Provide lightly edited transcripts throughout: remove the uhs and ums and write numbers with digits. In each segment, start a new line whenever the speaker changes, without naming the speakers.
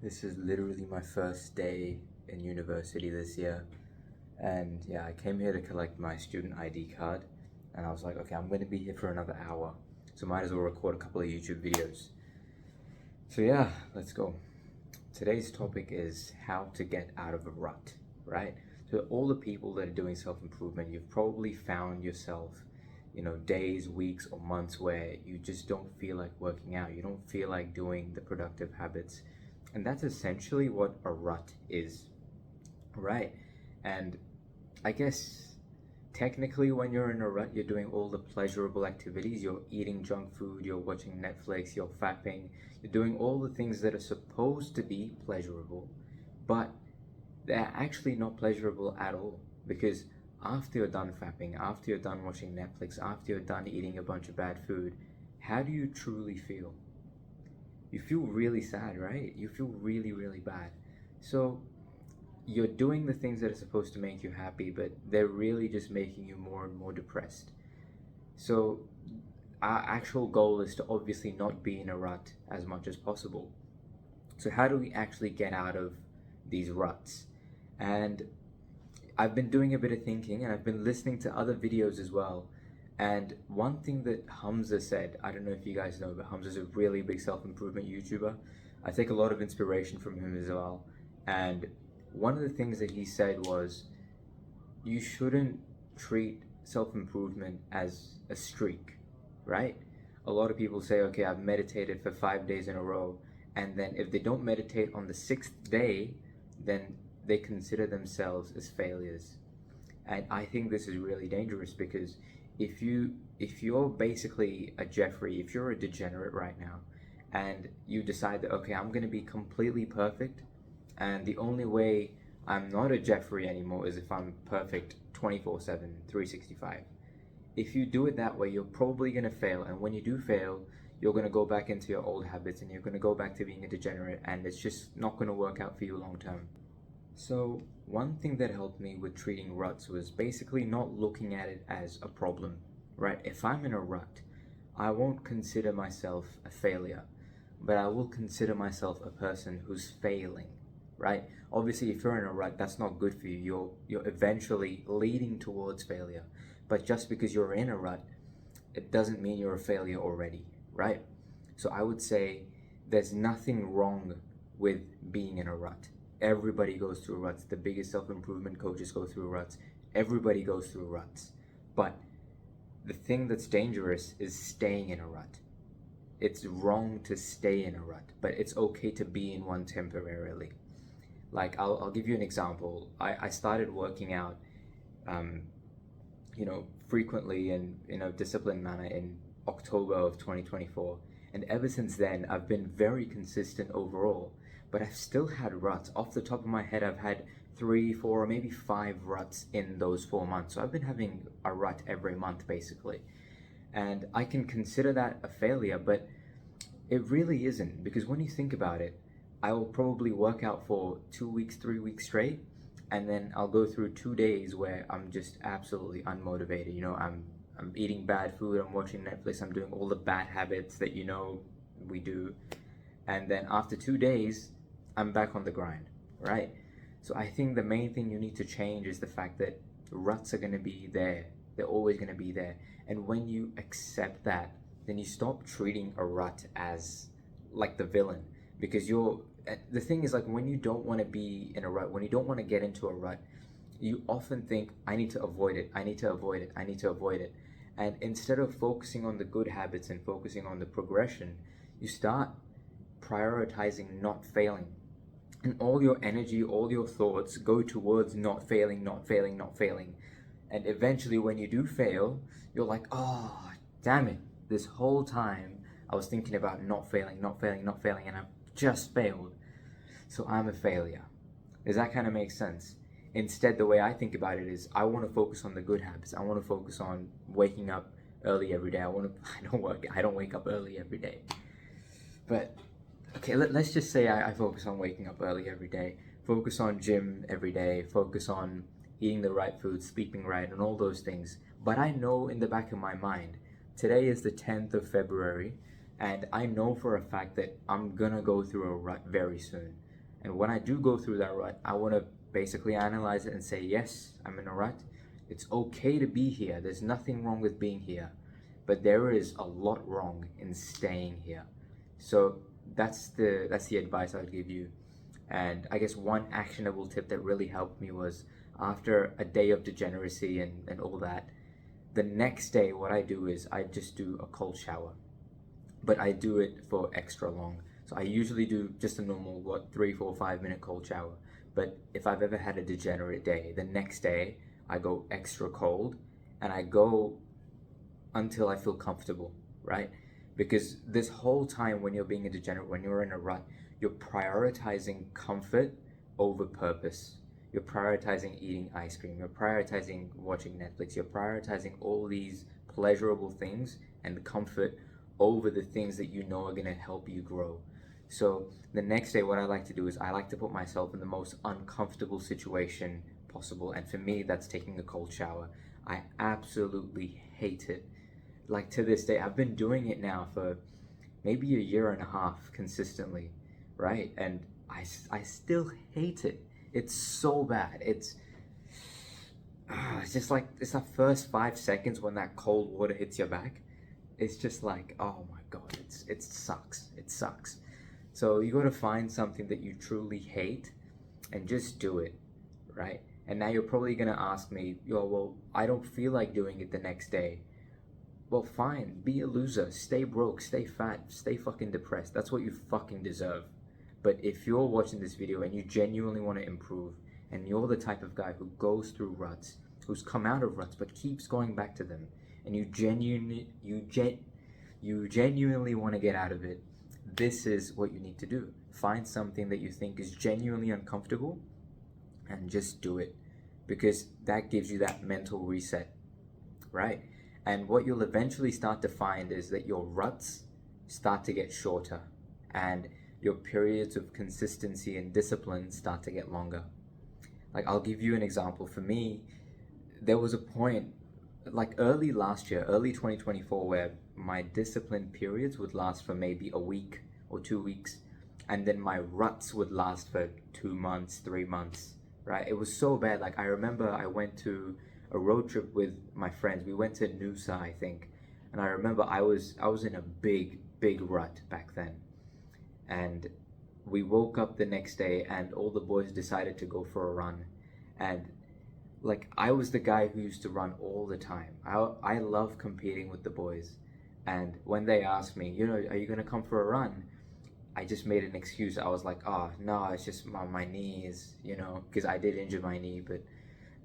This is literally my first day in university this year. And yeah, I came here to collect my student ID card. And I was like, okay, I'm going to be here for another hour. So might as well record a couple of YouTube videos. So yeah, let's go. Today's topic is how to get out of a rut, right? So all the people that are doing self-improvement, you've probably found yourself, days, weeks, or months where you just don't feel like working out. You don't feel like doing the productive habits. And that's essentially what a rut is, right? And I guess technically when you're in a rut, you're doing all the pleasurable activities. You're eating junk food, you're watching Netflix, you're fapping, you're doing all the things that are supposed to be pleasurable, but they're actually not pleasurable at all, because after you're done fapping, after you're done watching Netflix, after you're done eating a bunch of bad food, how do you truly feel? You feel really sad, right? You feel really, really bad. So you're doing the things that are supposed to make you happy, but they're really just making you more and more depressed. So our actual goal is to obviously not be in a rut as much as possible. So how do we actually get out of these ruts? And I've been doing a bit of thinking, and I've been listening to other videos as well. And one thing that Hamza said, I don't know if you guys know, but Hamza's a really big self-improvement YouTuber. I take a lot of inspiration from him as well. And one of the things that he said was, you shouldn't treat self-improvement as a streak, right? A lot of people say, okay, I've meditated for 5 days in a row, and then if they don't meditate on the sixth day, then they consider themselves as failures. And I think this is really dangerous, because if you're basically a Jeffrey, if you're a degenerate right now, and you decide that, okay, I'm going to be completely perfect, and the only way I'm not a Jeffrey anymore is if I'm perfect 24/7, 365. If you do it that way, you're probably going to fail, and when you do fail, you're going to go back into your old habits, and you're going to go back to being a degenerate, and it's just not going to work out for you long term. So one thing that helped me with treating ruts was basically not looking at it as a problem, right? If I'm in a rut, I won't consider myself a failure, but I will consider myself a person who's failing, right? Obviously, if you're in a rut, that's not good for you. You're eventually leading towards failure. But just because you're in a rut, it doesn't mean you're a failure already, right? So I would say there's nothing wrong with being in a rut. Everybody goes through ruts. The biggest self-improvement coaches go through ruts. Everybody goes through ruts. But the thing that's dangerous is staying in a rut. It's wrong to stay in a rut, but it's okay to be in one temporarily. Like, I'll give you an example. I started working out, um, frequently and in a disciplined manner in October of 2024. And ever since then, I've been very consistent overall, but I've still had ruts. Off the top of my head, I've had 3, 4, or maybe 5 ruts in those 4 months. So I've been having a rut every month, basically. And I can consider that a failure, but it really isn't, because when you think about it, I will probably work out for 2 weeks, 3 weeks straight, and then I'll go through 2 days where I'm just absolutely unmotivated. I'm eating bad food, I'm watching Netflix, I'm doing all the bad habits that we do. And then after 2 days, I'm back on the grind, right? So I think the main thing you need to change is the fact that ruts are going to be there. They're always going to be there. And when you accept that, then you stop treating a rut as like the villain. Because the thing is, like, when you don't want to be in a rut, when you don't want to get into a rut, you often think, I need to avoid it, I need to avoid it, I need to avoid it. And instead of focusing on the good habits and focusing on the progression, you start prioritizing not failing. And all your energy, all your thoughts go towards not failing, not failing, not failing. And eventually, when you do fail, you're like, oh, damn it. This whole time, I was thinking about not failing, not failing, not failing, and I've just failed. So I'm a failure. Does that kind of make sense? Instead, the way I think about it is, I want to focus on the good habits. I want to focus on waking up early every day. I don't wake up early every day. But okay, let's just say I focus on waking up early every day, focus on gym every day, focus on eating the right food, sleeping right, and all those things. But I know in the back of my mind, today is the 10th of February, and I know for a fact that I'm gonna go through a rut very soon. And when I do go through that rut, I want to basically analyze it and say, yes, I'm in a rut. It's okay to be here. There's nothing wrong with being here. But there is a lot wrong in staying here. So that's the advice I would give you. And I guess one actionable tip that really helped me was, after a day of degeneracy and all that, the next day what I do is I just do a cold shower. But I do it for extra long. So I usually do just a normal, 3, 4, 5 minute cold shower. But if I've ever had a degenerate day, the next day I go extra cold, and I go until I feel comfortable, right? Because this whole time when you're being a degenerate, when you're in a rut, you're prioritizing comfort over purpose. You're prioritizing eating ice cream. You're prioritizing watching Netflix. You're prioritizing all these pleasurable things and comfort over the things that you know are going to help you grow. So the next day, what I like to do is I like to put myself in the most uncomfortable situation possible. And for me, that's taking a cold shower. I absolutely hate it. Like, to this day, I've been doing it now for maybe a year and a half consistently, right? And I still hate it. It's so bad. It's just like, it's the first 5 seconds when that cold water hits your back. It's just like, oh my God, it sucks. It sucks. So you got to find something that you truly hate and just do it, right? And now you're probably going to ask me, yo, well, I don't feel like doing it the next day. Well, fine, be a loser, stay broke, stay fat, stay fucking depressed. That's what you fucking deserve. But if you're watching this video and you genuinely want to improve, and you're the type of guy who goes through ruts, who's come out of ruts but keeps going back to them, and you genuinely want to get out of it, this is what you need to do. Find something that you think is genuinely uncomfortable and just do it, because that gives you that mental reset, right? And what you'll eventually start to find is that your ruts start to get shorter, and your periods of consistency and discipline start to get longer. Like, I'll give you an example. For me, there was a point, like early last year, early 2024, where my discipline periods would last for maybe a week or 2 weeks, and then my ruts would last for 2 months, 3 months, right? It was so bad. Like, I remember I went to a road trip with my friends. We went to Noosa, I think, and I remember I was in a big rut back then, and we woke up the next day and all the boys decided to go for a run. And like, I was the guy who used to run all the time. I love competing with the boys, and when they asked me, are you gonna come for a run, I just made an excuse. I was like, oh no, it's just my knees, because I did injure my knee. But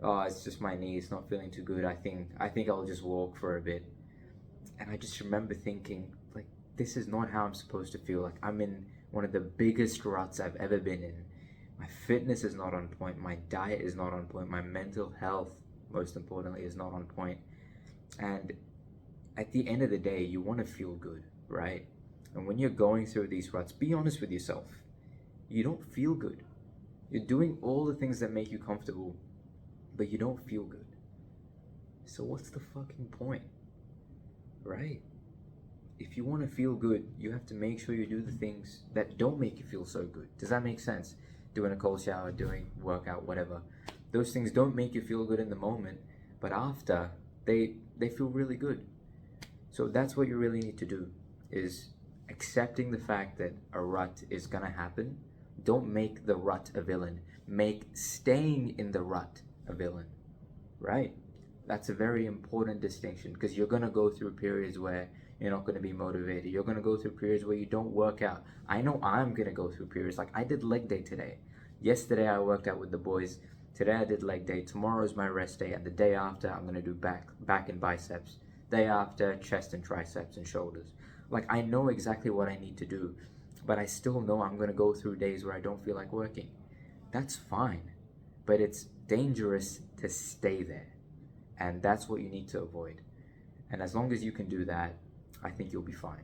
oh, it's just my knee, it's not feeling too good. I think I'll just walk for a bit. And I just remember thinking, like, this is not how I'm supposed to feel. Like, I'm in one of the biggest ruts I've ever been in. My fitness is not on point, my diet is not on point, my mental health, most importantly, is not on point. And at the end of the day, you want to feel good, right? And when you're going through these ruts, be honest with yourself. You don't feel good. You're doing all the things that make you comfortable, but you don't feel good. So what's the fucking point, right? If you want to feel good, you have to make sure you do the things that don't make you feel so good. Does that make sense? Doing a cold shower, doing workout, whatever. Those things don't make you feel good in the moment, but after, they feel really good. So that's what you really need to do, is accepting the fact that a rut is gonna happen. Don't make the rut a villain. Make staying in the rut a villain, right? That's a very important distinction, because you're gonna go through periods where you're not gonna be motivated. You're gonna go through periods where you don't work out. I know I'm gonna go through periods, like I did leg day today. Yesterday I worked out with the boys. Today I did leg day. Tomorrow is my rest day, and the day after I'm gonna do back and biceps. Day after, chest and triceps and shoulders. Like, I know exactly what I need to do, but I still know I'm gonna go through days where I don't feel like working. That's fine, but it's dangerous to stay there, and that's what you need to avoid. And as long as you can do that, I think you'll be fine.